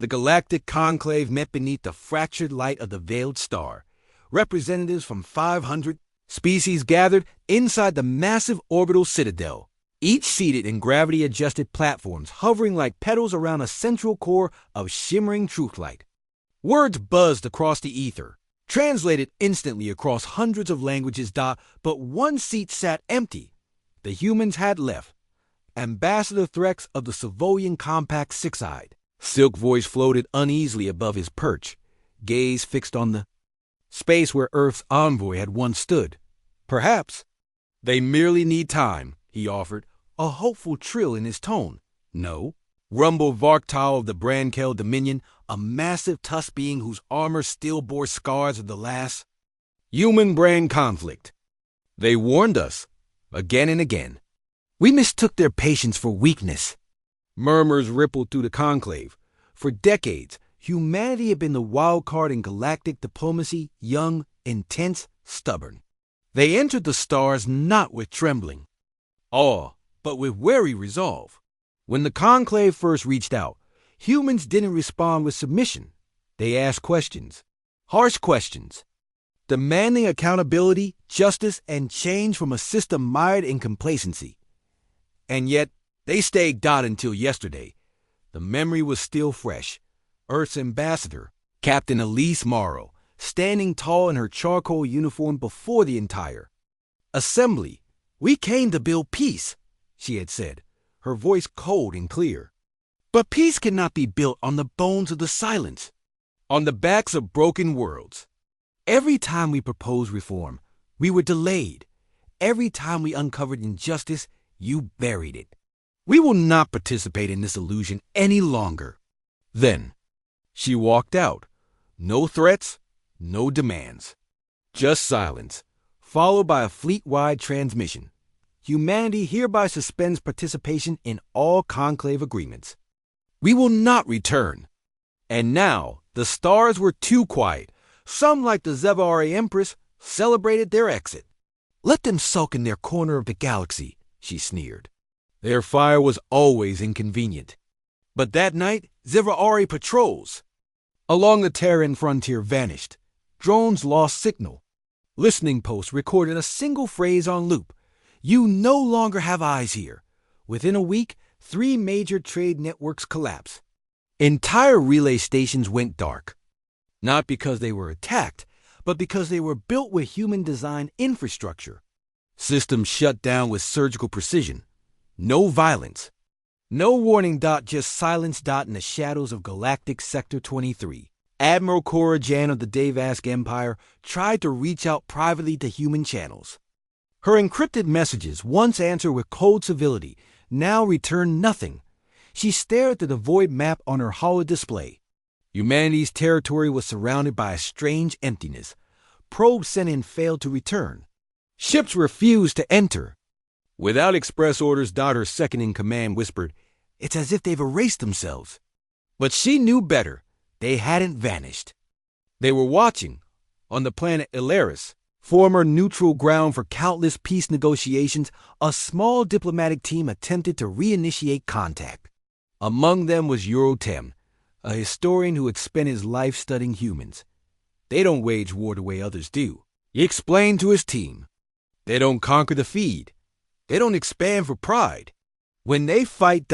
The galactic conclave met beneath the fractured light of the veiled star. Representatives from 500 species gathered inside the massive orbital citadel, each seated in gravity-adjusted platforms hovering like petals around a central core of shimmering truth light. Words buzzed across the ether, translated instantly across hundreds of languages. But one seat sat empty. The humans had left. Ambassador Threx of the Savoian Compact six-eyed. Silk voice floated uneasily above his perch, gaze fixed on the space where Earth's envoy had once stood. Perhaps they merely need time, he offered, a hopeful trill in his tone. No, rumbled Varktal of the Brankel Dominion, a massive tusk being whose armor still bore scars of the last human-brain conflict. They warned us, again and again. We mistook their patience for weakness. Murmurs rippled through the conclave. For decades, humanity had been the wild card in galactic diplomacy, young, intense, stubborn. They entered the stars not with trembling awe, but with wary resolve. When the conclave first reached out, humans didn't respond with submission. They asked questions, harsh questions, demanding accountability, justice, and change from a system mired in complacency. And yet, they stayed until yesterday. The memory was still fresh. Earth's ambassador, Captain Elise Morrow, standing tall in her charcoal uniform before the entire assembly. We came to build peace, she had said, her voice cold and clear. But peace cannot be built on the bones of the silence, on the backs of broken worlds. Every time we proposed reform, we were delayed. Every time we uncovered injustice, you buried it. We will not participate in this illusion any longer. Then, she walked out. No threats, no demands. Just silence, followed by a fleet-wide transmission. Humanity hereby suspends participation in all conclave agreements. We will not return. And now, the stars were too quiet. Some, like the Zevari Empress, celebrated their exit. Let them sulk in their corner of the galaxy, she sneered. Their fire was always inconvenient. But that night, Zevari patrols along the Terran frontier vanished. Drones lost signal. Listening posts recorded a single phrase on loop. You no longer have eyes here. Within a week, 3 major trade networks collapsed. Entire relay stations went dark. Not because they were attacked, but because they were built with human-designed infrastructure. Systems shut down with surgical precision. No violence. No warning. Just silence. In the shadows of Galactic Sector 23. Admiral Cora Jan of the Davask Empire tried to reach out privately to human channels. Her encrypted messages, once answered with cold civility, now returned nothing. She stared at the void map on her holodisplay. Humanity's territory was surrounded by a strange emptiness. Probes sent in failed to return. Ships refused to enter. Without express orders, her second-in-command whispered, "It's as if they've erased themselves." But she knew better. They hadn't vanished. They were watching. On the planet Ilaris, former neutral ground for countless peace negotiations, a small diplomatic team attempted to reinitiate contact. Among them was Eurotem, a historian who had spent his life studying humans. They don't wage war the way others do, he explained to his team. They don't conquer the feed. They don't expand for pride. When they fight ...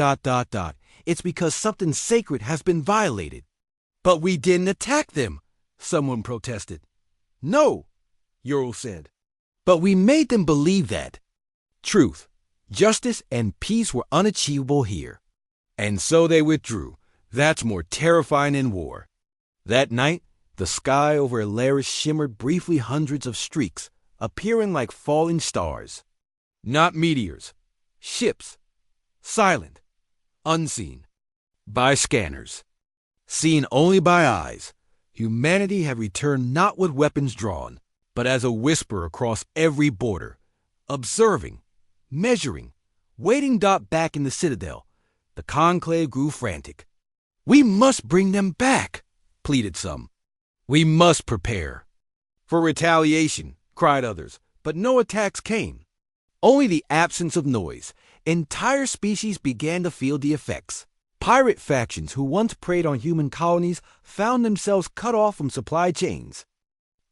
it's because something sacred has been violated. But we didn't attack them, someone protested. No, Euro said. But we made them believe that. Truth, justice, and peace were unachievable here. And so they withdrew. That's more terrifying than war. That night, the sky over Ilaris shimmered briefly, hundreds of streaks, appearing like falling stars. Not meteors. Ships. Silent. Unseen. By scanners. Seen only by eyes. Humanity had returned not with weapons drawn, but as a whisper across every border. Observing. Measuring. Waiting. Back in the Citadel. The conclave grew frantic. We must bring them back, pleaded some. We must prepare. For retaliation, cried others, but no attacks came. Only the absence of noise. Entire species began to feel the effects. Pirate factions who once preyed on human colonies found themselves cut off from supply chains.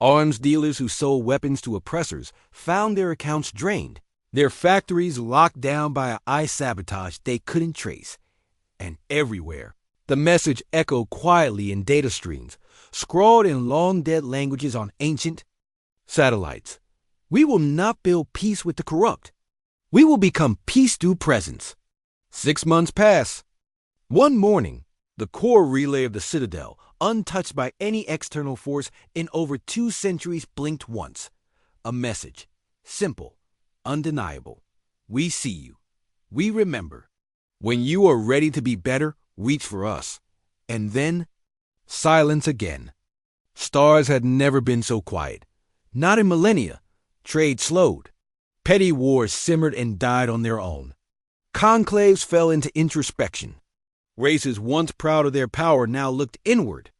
Arms dealers who sold weapons to oppressors found their accounts drained, their factories locked down by an ice sabotage they couldn't trace. And everywhere, the message echoed quietly in data streams, scrawled in long-dead languages on ancient satellites. We will not build peace with the corrupt. We will become peace through presence. 6 months pass. One morning, the core relay of the Citadel, untouched by any external force in over 2 centuries, blinked once. A message. Simple. Undeniable. We see you. We remember. When you are ready to be better, reach for us. And then, silence again. Stars had never been so quiet. Not in millennia. Trade slowed. Petty wars simmered and died on their own. Conclaves fell into introspection. Races once proud of their power now looked inward,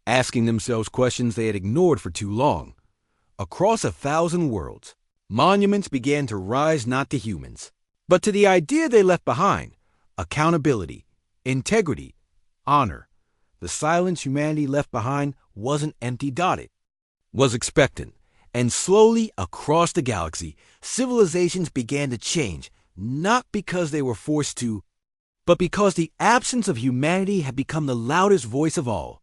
asking themselves questions they had ignored for too long. Across 1,000 worlds, monuments began to rise not to humans, but to the idea they left behind: accountability, integrity, honor. The silence humanity left behind wasn't empty-dotted, was expectant, and slowly across the galaxy, civilizations began to change, not because they were forced to, but because the absence of humanity had become the loudest voice of all.